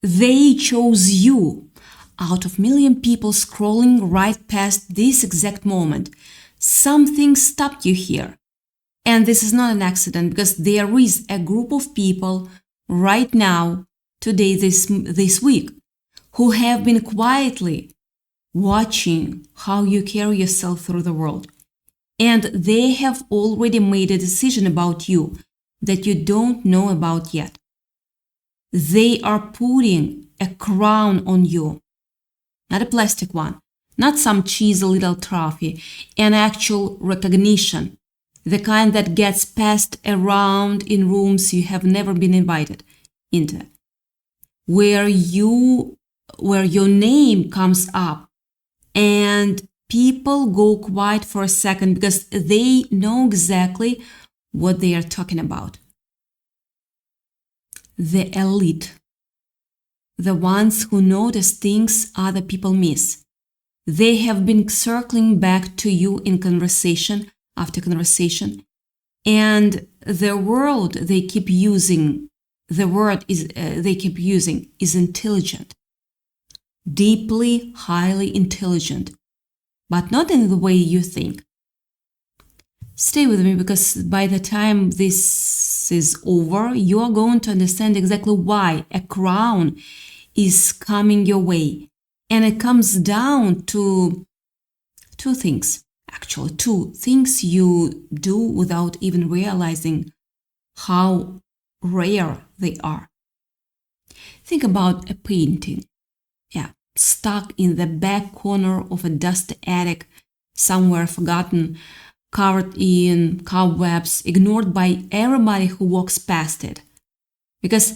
They chose you out of million people scrolling right past this exact moment. Something stopped you here. And this is not an accident because there is a group of people right now, today, this week, who have been quietly watching how you carry yourself through the world. And they have already made a decision about you that you don't know about yet. They are putting a crown on you, not a plastic one, not some cheesy little trophy, an actual recognition, the kind that gets passed around in rooms you have never been invited into, where your name comes up and people go quiet for a second because they know exactly what they are talking about. The elite, the ones who notice things other people miss. They have been circling back to you in conversation after conversation, and the word they keep using is intelligent, deeply, highly intelligent, but not in the way you think. Stay with me because by the time this is over, you are going to understand exactly why a crown is coming your way. And it comes down to two things you do without even realizing how rare they are. Think about a painting, stuck in the back corner of a dusty attic, somewhere forgotten, covered in cobwebs, ignored by everybody who walks past it. Because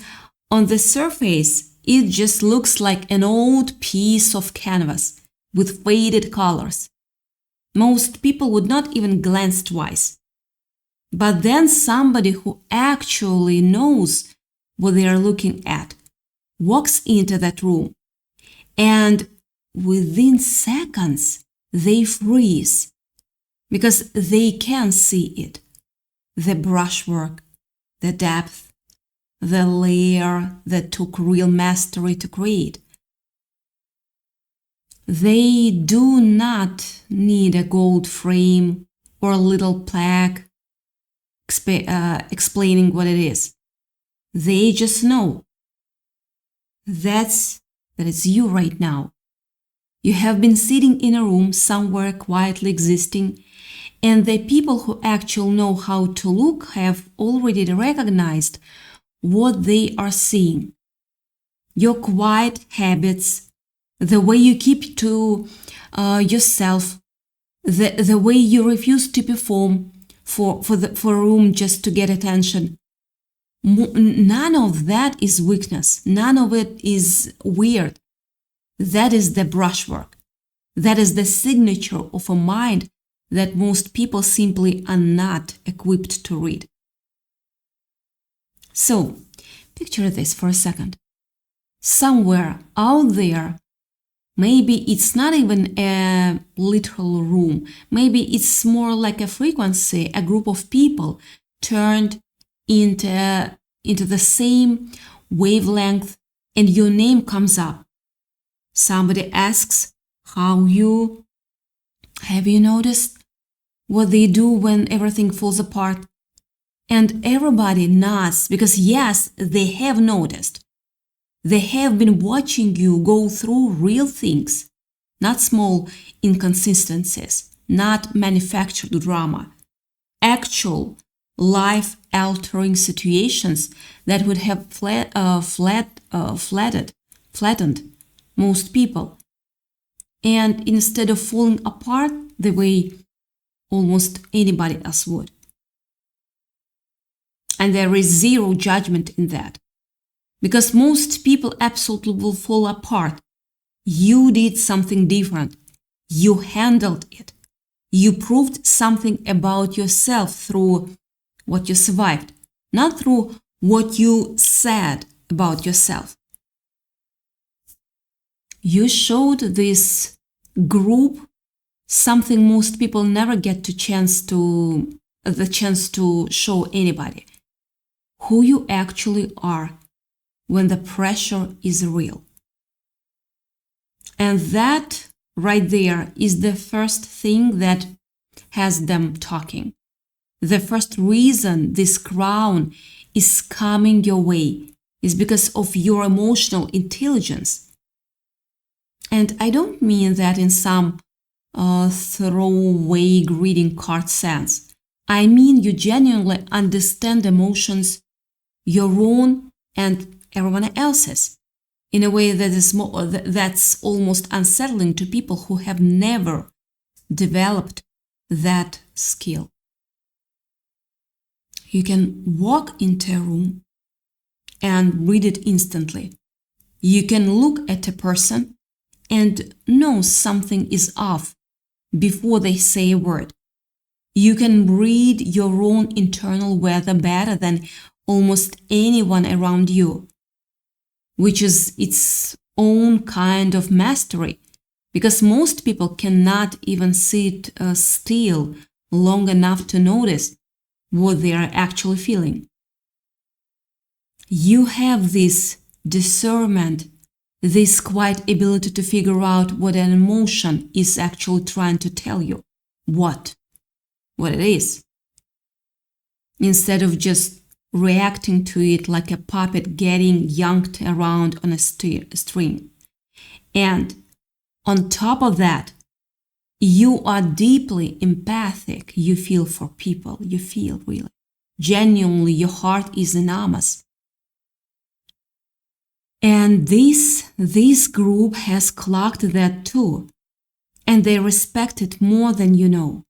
on the surface, it just looks like an old piece of canvas with faded colors. Most people would not even glance twice. But then somebody who actually knows what they are looking at walks into that room, and within seconds, they freeze because they can see it. The brushwork, the depth, the layer that took real mastery to create. They do not need a gold frame or a little plaque explaining what it is. They just know. That is you right now. You have been sitting in a room somewhere quietly existing, and the people who actually know how to look have already recognized what they are seeing. Your quiet habits, the way you keep to yourself, the way you refuse to perform for a room just to get attention. None of that is weakness. None of it is weird. That is the brushwork. That is the signature of a mind that most people simply are not equipped to read. So, picture this for a second. Somewhere out there, maybe it's not even a literal room. Maybe it's more like a frequency, a group of people turned into the same wavelength, and your name comes up. Somebody asks, have you noticed what they do when everything falls apart? And everybody nods because yes, they have noticed. They have been watching you go through real things, not small inconsistencies, not manufactured drama, actual life-altering situations that would have flattened most people. And instead of falling apart the way almost anybody else would. And there is zero judgment in that. Because most people absolutely will fall apart. You did something different. You handled it. You proved something about yourself through what you survived, not through what you said about yourself. You showed this group something most people never get the chance to show anybody. Who you actually are. when the pressure is real. And that right there is the first thing that has them talking. The first reason this crown is coming your way is because of your emotional intelligence. And I don't mean that in some throwaway greeting card sense. I mean you genuinely understand emotions, your own and everyone else's, in a way that's almost unsettling to people who have never developed that skill. You can walk into a room and read it instantly. You can look at a person and know something is off before they say a word. You can read your own internal weather better than almost anyone around you, which is its own kind of mastery, because most people cannot even sit still long enough to notice what they are actually feeling. You have this discernment, this quiet ability to figure out what an emotion is actually trying to tell you, what it is, instead of just reacting to it like a puppet getting yanked around on a string. And on top of that, you are deeply empathic. You feel for people. You feel really. Genuinely, your heart is enormous. And this group has clocked that too. And they respect it more than you know.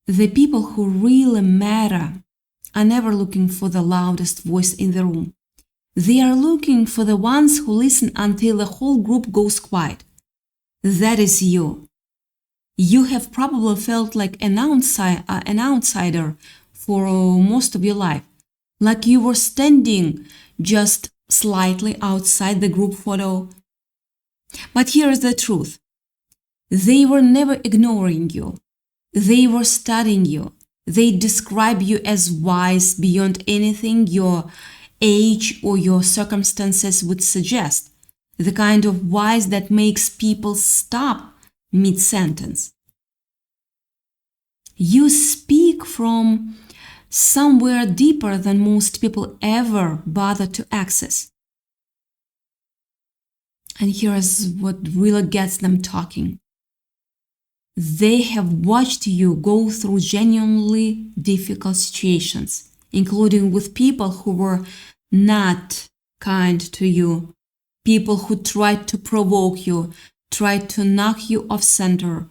The people who really matter are never looking for the loudest voice in the room. They are looking for the ones who listen until the whole group goes quiet. That is you. You have probably felt like an outsider for most of your life, like you were standing just slightly outside the group photo. But here is the truth. They were never ignoring you. They were studying you. They describe you as wise beyond anything your age or your circumstances would suggest. The kind of wise that makes people stop mid-sentence. You speak from somewhere deeper than most people ever bother to access. And here's what really gets them talking. They have watched you go through genuinely difficult situations, including with people who were not kind to you, people who tried to provoke you, tried to knock you off center,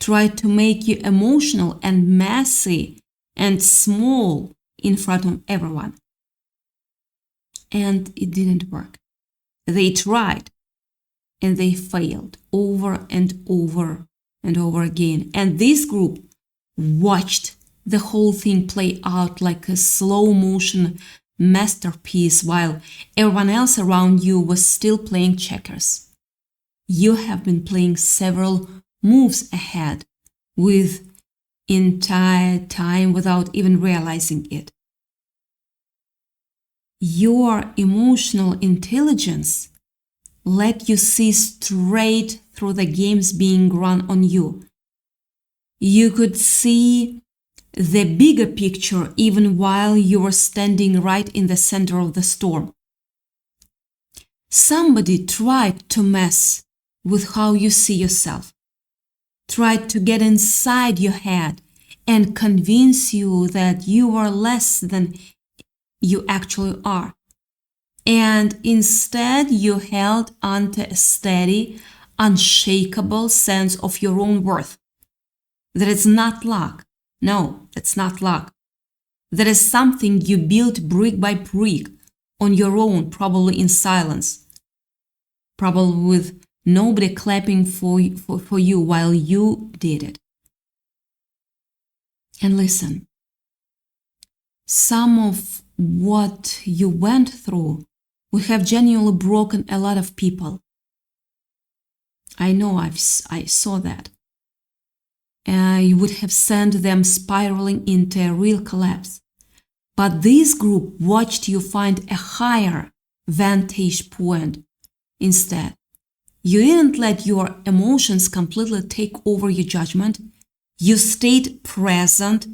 tried to make you emotional and messy and small in front of everyone. And it didn't work. They tried and they failed over and over and over again. And this group watched the whole thing play out like a slow motion masterpiece while everyone else around you was still playing checkers. You have been playing several moves ahead with entire time without even realizing it. Your emotional intelligence let you see straight through the games being run on you. You could see the bigger picture even while you were standing right in the center of the storm. Somebody tried to mess with how you see yourself, tried to get inside your head and convince you that you are less than you actually are. And instead you held onto a steady, unshakable sense of your own worth. That it's not luck. No, it's not luck. That is something you built brick by brick on your own, probably in silence. Probably with nobody clapping for you while you did it. And listen, some of what you went through would have genuinely broken a lot of people. I know I saw that. You would have sent them spiraling into a real collapse. But this group watched you find a higher vantage point instead. You didn't let your emotions completely take over your judgment. You stayed present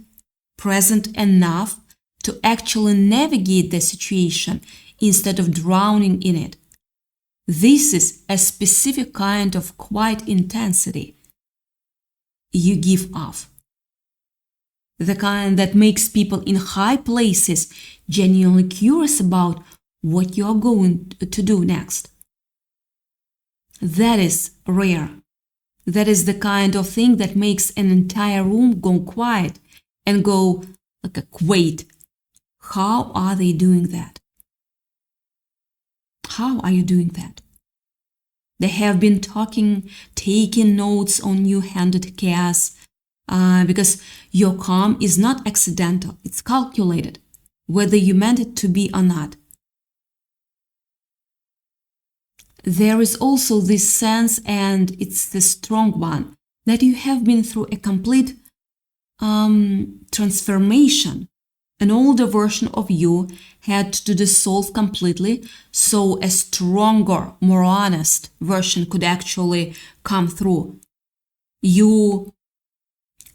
enough to actually navigate the situation instead of drowning in it. This is a specific kind of quiet intensity you give off. The kind that makes people in high places genuinely curious about what you are going to do next. That is rare. That is the kind of thing that makes an entire room go quiet and go like, wait, how are they doing that? How are you doing that? They have been taking notes on you handed chaos, because your calm is not accidental, it's calculated, whether you meant it to be or not. There is also this sense, and it's the strong one, that you have been through a complete transformation. An older version of you had to dissolve completely, so a stronger, more honest version could actually come through. You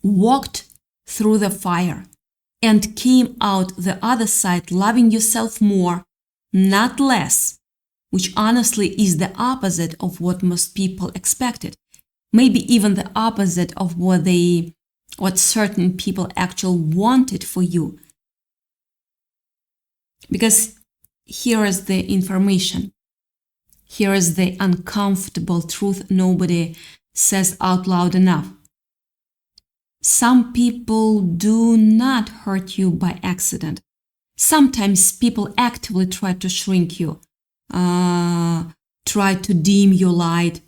walked through the fire and came out the other side loving yourself more, not less, which honestly is the opposite of what most people expected. Maybe even the opposite of what certain people actually wanted for you. Because here is the information. Here is the uncomfortable truth nobody says out loud enough. Some people do not hurt you by accident. Sometimes people actively try to shrink you, try to dim your light,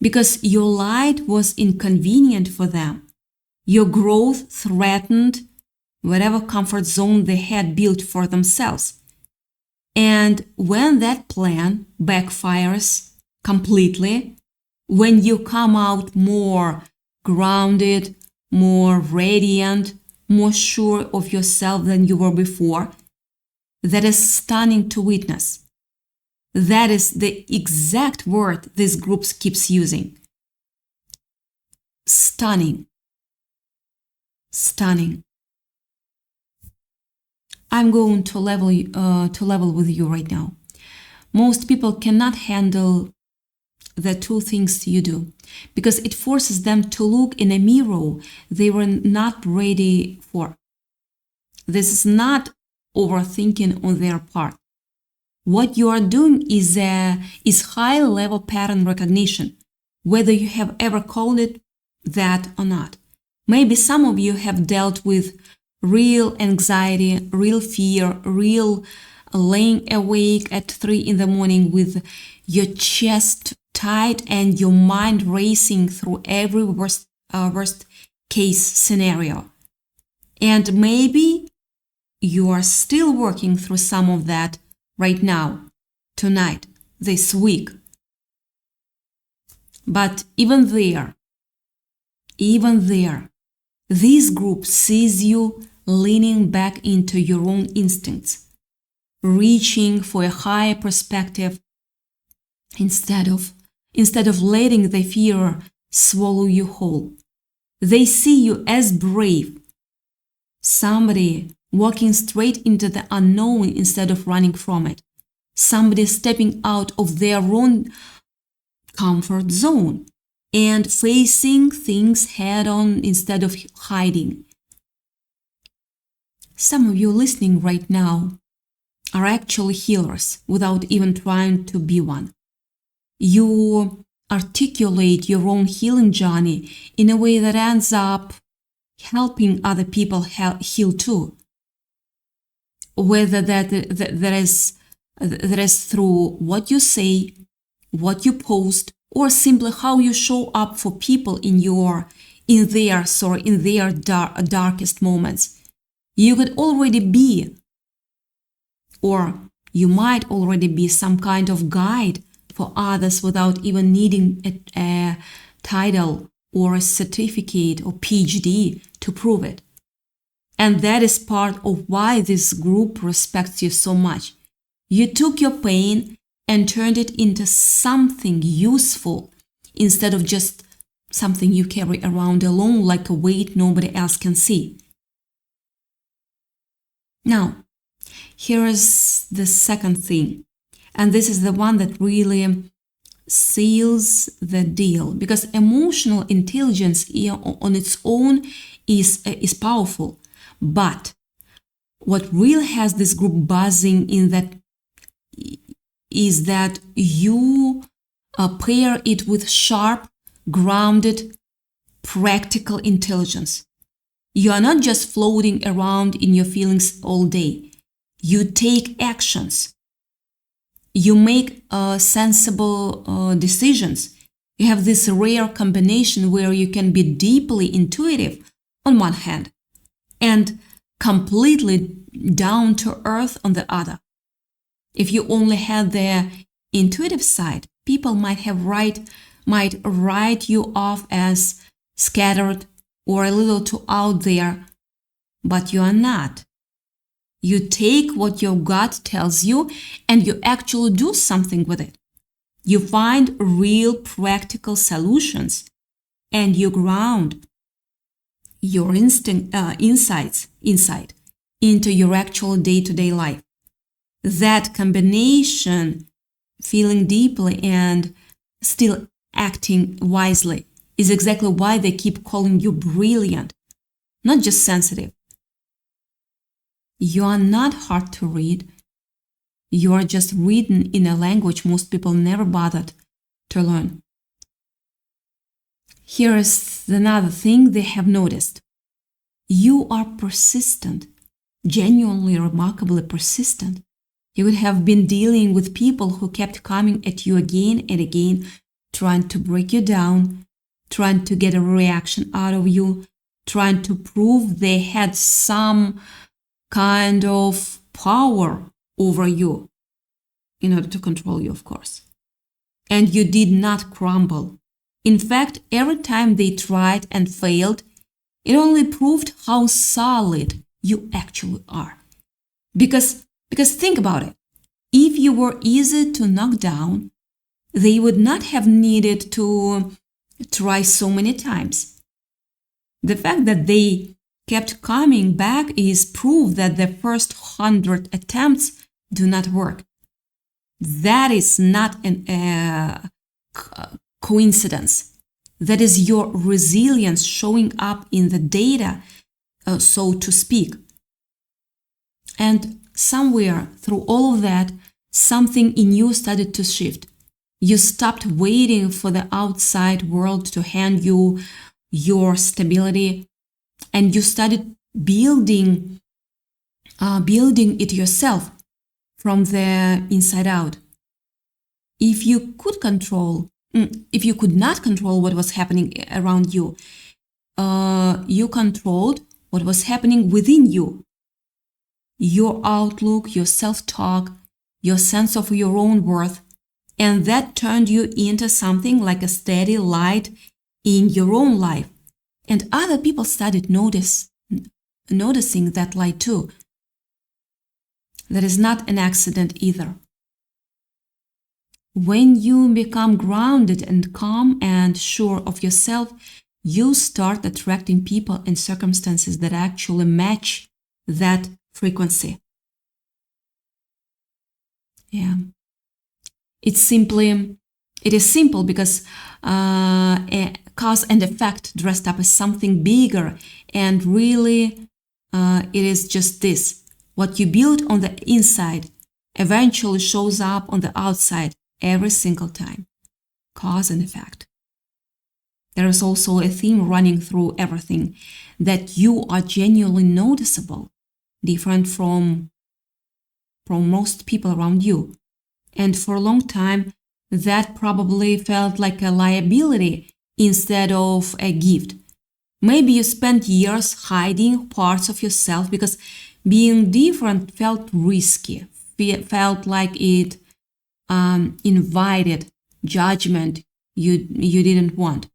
because your light was inconvenient for them. Your growth threatened whatever comfort zone they had built for themselves. And when that plan backfires completely, when you come out more grounded, more radiant, more sure of yourself than you were before, that is stunning to witness. That is the exact word this group keeps using. Stunning. Stunning. I'm going to level with you right now. Most people cannot handle the two things you do because it forces them to look in a mirror they were not ready for. This is not overthinking on their part. What you are doing is high-level pattern recognition, whether you have ever called it that or not. Maybe some of you have dealt with real anxiety, real fear, real laying awake at 3 a.m. with your chest tight and your mind racing through every worst case scenario. And maybe you are still working through some of that right now, tonight, this week. But even there, this group sees you leaning back into your own instincts, reaching for a higher perspective instead of letting the fear swallow you whole. They see you as brave, somebody walking straight into the unknown instead of running from it, somebody stepping out of their own comfort zone and facing things head on instead of hiding. Some of you listening right now are actually healers without even trying to be one. You articulate your own healing journey in a way that ends up helping other people heal too. Whether that is through what you say, what you post, or simply how you show up for people in their darkest moments. You could already be, or you might already be, some kind of guide for others without even needing a title or a certificate or PhD to prove it. And that is part of why this group respects you so much. You took your pain and turned it into something useful instead of just something you carry around alone like a weight nobody else can see. Now, here is the second thing, and this is the one that really seals the deal, because emotional intelligence on its own is powerful, but what really has this group buzzing in that is that you pair it with sharp, grounded, practical intelligence. You are not just floating around in your feelings all day. You take actions. You make sensible decisions. You have this rare combination where you can be deeply intuitive on one hand and completely down to earth on the other. If you only had the intuitive side, people might write you off as scattered or a little too out there, but you are not. You take what your gut tells you and you actually do something with it. You find real practical solutions and you ground your insight into your actual day-to-day life. That combination, feeling deeply and still acting wisely, is exactly why they keep calling you brilliant, not just sensitive. You are not hard to read. You are just written in a language most people never bothered to learn. Here is another thing they have noticed. You are persistent, genuinely remarkably persistent. You would have been dealing with people who kept coming at you again and again, trying to break you down, trying to get a reaction out of you, trying to prove they had some kind of power over you in order to control you, of course. And you did not crumble. In fact, every time they tried and failed, it only proved how solid you actually are. Because think about it. If you were easy to knock down, they would not have needed to try so many times. The fact that they kept coming back is proof that the first 100 attempts do not work. That is not a coincidence. That is your resilience showing up in the data, so to speak. And somewhere through all of that, something in you started to shift. You stopped waiting for the outside world to hand you your stability, and you started building it yourself from the inside out. If you could not control what was happening around you, you controlled what was happening within you. Your outlook, your self-talk, your sense of your own worth, and that turned you into something like a steady light in your own life. And other people started noticing that light too. That is not an accident either. When you become grounded and calm and sure of yourself, you start attracting people and circumstances that actually match that frequency. Yeah. It is simple because a cause and effect dressed up as something bigger, and really it is just this. What you build on the inside eventually shows up on the outside every single time. Cause and effect. There is also a theme running through everything, that you are genuinely noticeable, different from most people around you. And for a long time, that probably felt like a liability instead of a gift. Maybe you spent years hiding parts of yourself because being different felt risky, felt like it invited judgment you didn't want.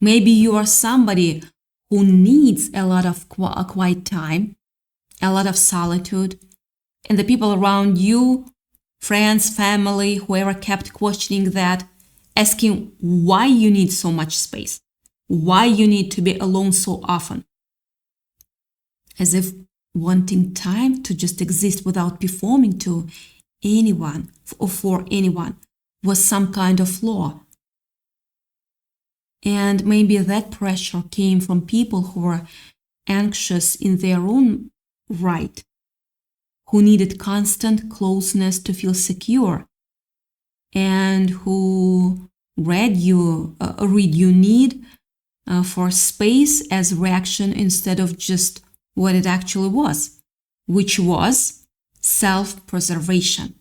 Maybe you are somebody who needs a lot of quiet time, a lot of solitude, and the people around you, friends, family, whoever kept questioning that, asking why you need so much space, why you need to be alone so often, as if wanting time to just exist without performing to anyone or for anyone was some kind of flaw. And maybe that pressure came from people who were anxious in their own right, who needed constant closeness to feel secure, and who read your need for space as reaction instead of just what it actually was, which was self-preservation.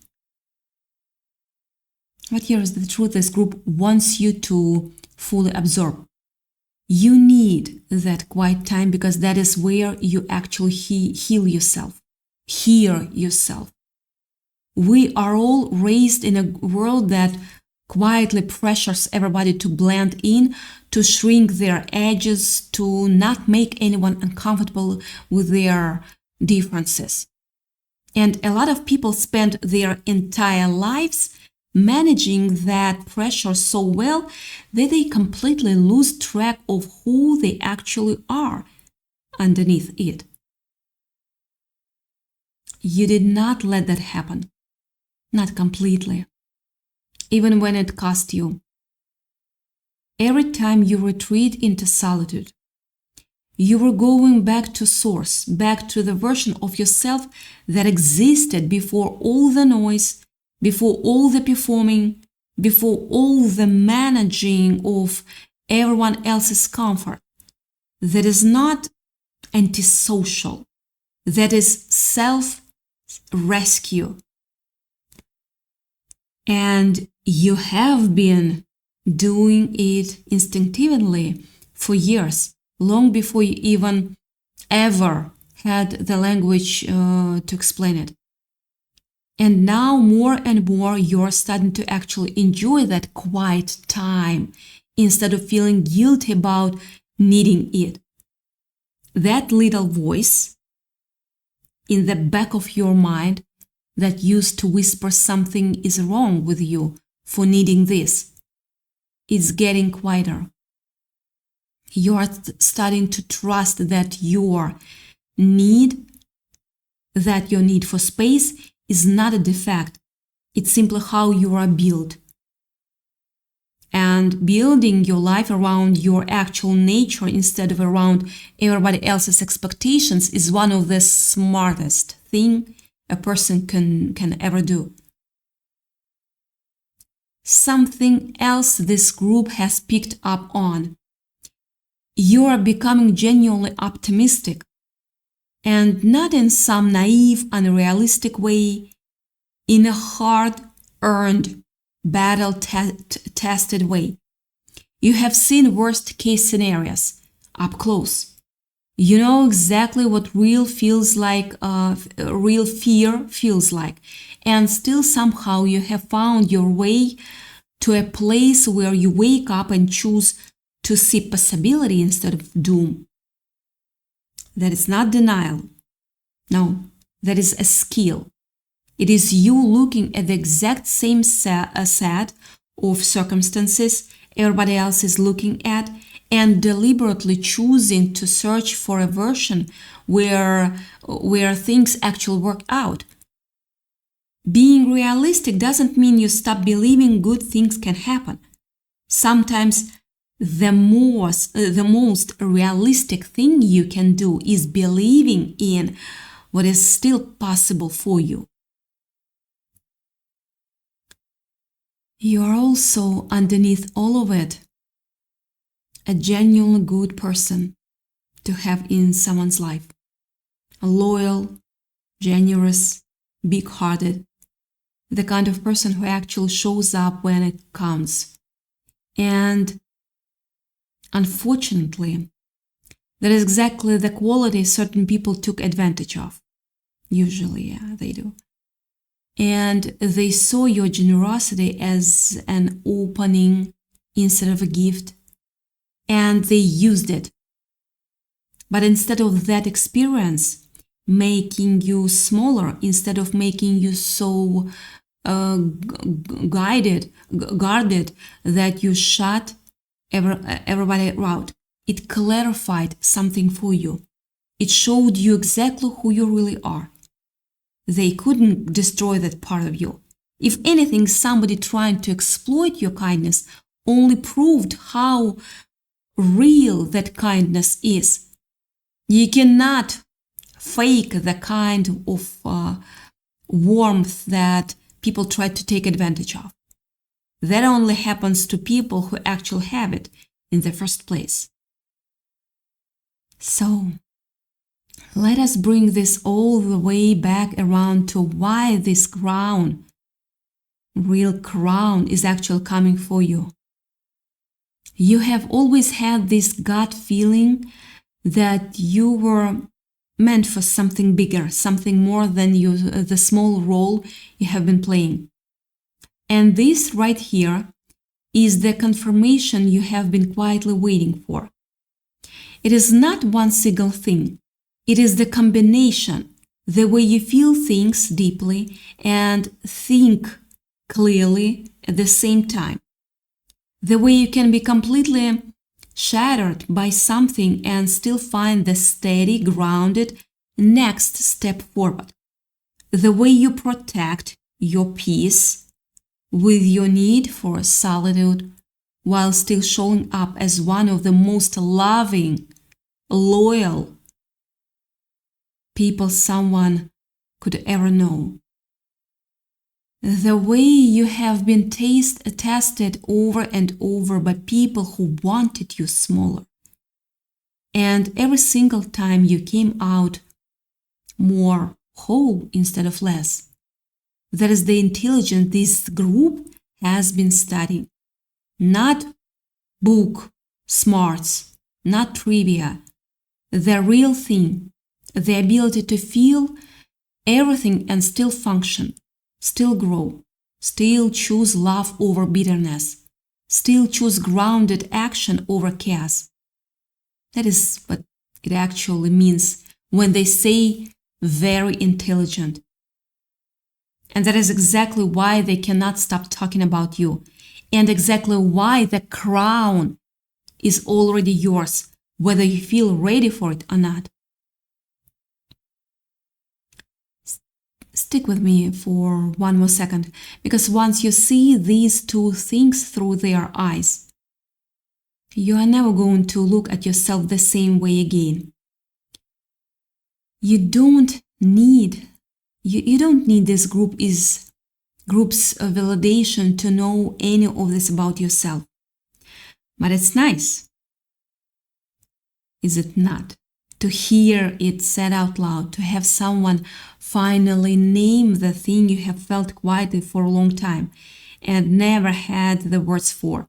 But here is the truth: this group wants you to fully absorb. You need that quiet time because that is where you actually heal yourself, hear yourself. We are all raised in a world that quietly pressures everybody to blend in, to shrink their edges, to not make anyone uncomfortable with their differences. And a lot of people spend their entire lives managing that pressure so well that they completely lose track of who they actually are underneath it. You did not let that happen. Not completely. Even when it cost you. Every time you retreat into solitude, you were going back to source, back to the version of yourself that existed before all the noise, before all the performing, before all the managing of everyone else's comfort. That is not antisocial. That is self-rescue. And you have been doing it instinctively for years, long before you even ever had the language to explain it. And now more and more you're starting to actually enjoy that quiet time instead of feeling guilty about needing it. That little voice in the back of your mind that used to whisper something is wrong with you for needing this is getting quieter. You are starting to trust that your need for space is not a defect. It's simply how you are built. And building your life around your actual nature instead of around everybody else's expectations is one of the smartest things a person can ever do. Something else this group has picked up on. You are becoming genuinely optimistic, and not in some naive, unrealistic way, in a hard-earned, battle-tested way. You have seen worst-case scenarios up close. You know exactly what real fear feels like, and still somehow you have found your way to a place where you wake up and choose to see possibility instead of doom. That is not denial. No, that is a skill. It is you looking at the exact same set of circumstances everybody else is looking at and deliberately choosing to search for a version where things actually work out. Being realistic doesn't mean you stop believing good things can happen. Sometimes the most realistic thing you can do is believing in what is still possible for you. You are also, underneath all of it, a genuinely good person to have in someone's life. A loyal, generous, big-hearted, the kind of person who actually shows up when it counts. And unfortunately, that is exactly the quality certain people took advantage of. Usually, yeah, they do. And they saw your generosity as an opening instead of a gift. And they used it. But instead of that experience making you smaller, instead of making you so guarded that you shut everybody out, it clarified something for you. It showed you exactly who you really are. They couldn't destroy that part of you. If anything, somebody trying to exploit your kindness only proved how real that kindness is. You cannot fake the kind of warmth that people try to take advantage of. That only happens to people who actually have it in the first place. So, let us bring this all the way back around to why this crown, real crown, is actually coming for you. You have always had this gut feeling that you were meant for something bigger, something more than the small role you have been playing. And this right here is the confirmation you have been quietly waiting for. It is not one single thing. It is the combination, the way you feel things deeply and think clearly at the same time. The way you can be completely shattered by something and still find the steady, grounded next step forward. The way you protect your peace with your need for solitude while still showing up as one of the most loving, loyal people someone could ever know. The way you have been tested over and over by people who wanted you smaller. And every single time you came out more whole instead of less. That is the intelligence this group has been studying. Not book smarts, not trivia. The real thing, the ability to feel everything and still function. Still grow, still choose love over bitterness, still choose grounded action over chaos. That is what it actually means when they say very intelligent. And that is exactly why they cannot stop talking about you, and exactly why the crown is already yours, whether you feel ready for it or not. Stick with me for one more second, because once you see these two things through their eyes, you are never going to look at yourself the same way again. You don't need this group's validation to know any of this about yourself. But it's nice, is it not? To hear it said out loud, to have someone finally name the thing you have felt quietly for a long time and never had the words for.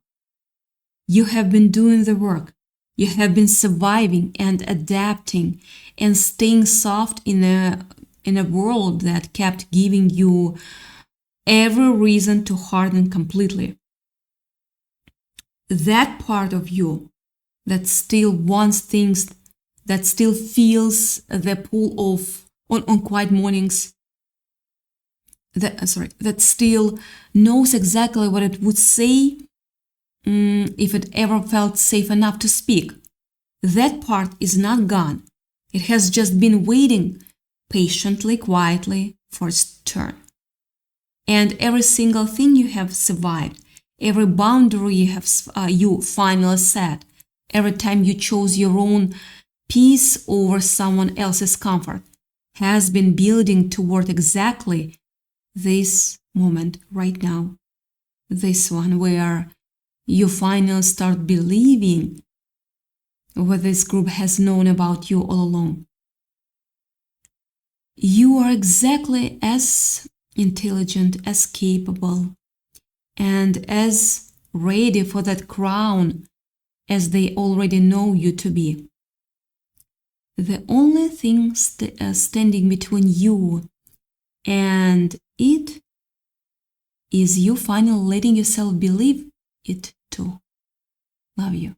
You have been doing the work. You have been surviving and adapting and staying soft in a world that kept giving you every reason to harden completely. That part of you that still wants things, that still feels the pull of on quiet mornings, that still knows exactly what it would say if it ever felt safe enough to speak. That part is not gone. It has just been waiting patiently, quietly for its turn. And every single thing you have survived, every boundary you finally set, every time you chose your own peace over someone else's comfort, has been building toward exactly this moment right now. This one where you finally start believing what this group has known about you all along. You are exactly as intelligent, as capable, and as ready for that crown as they already know you to be. The only thing standing between you and it is you finally letting yourself believe it too. Love you.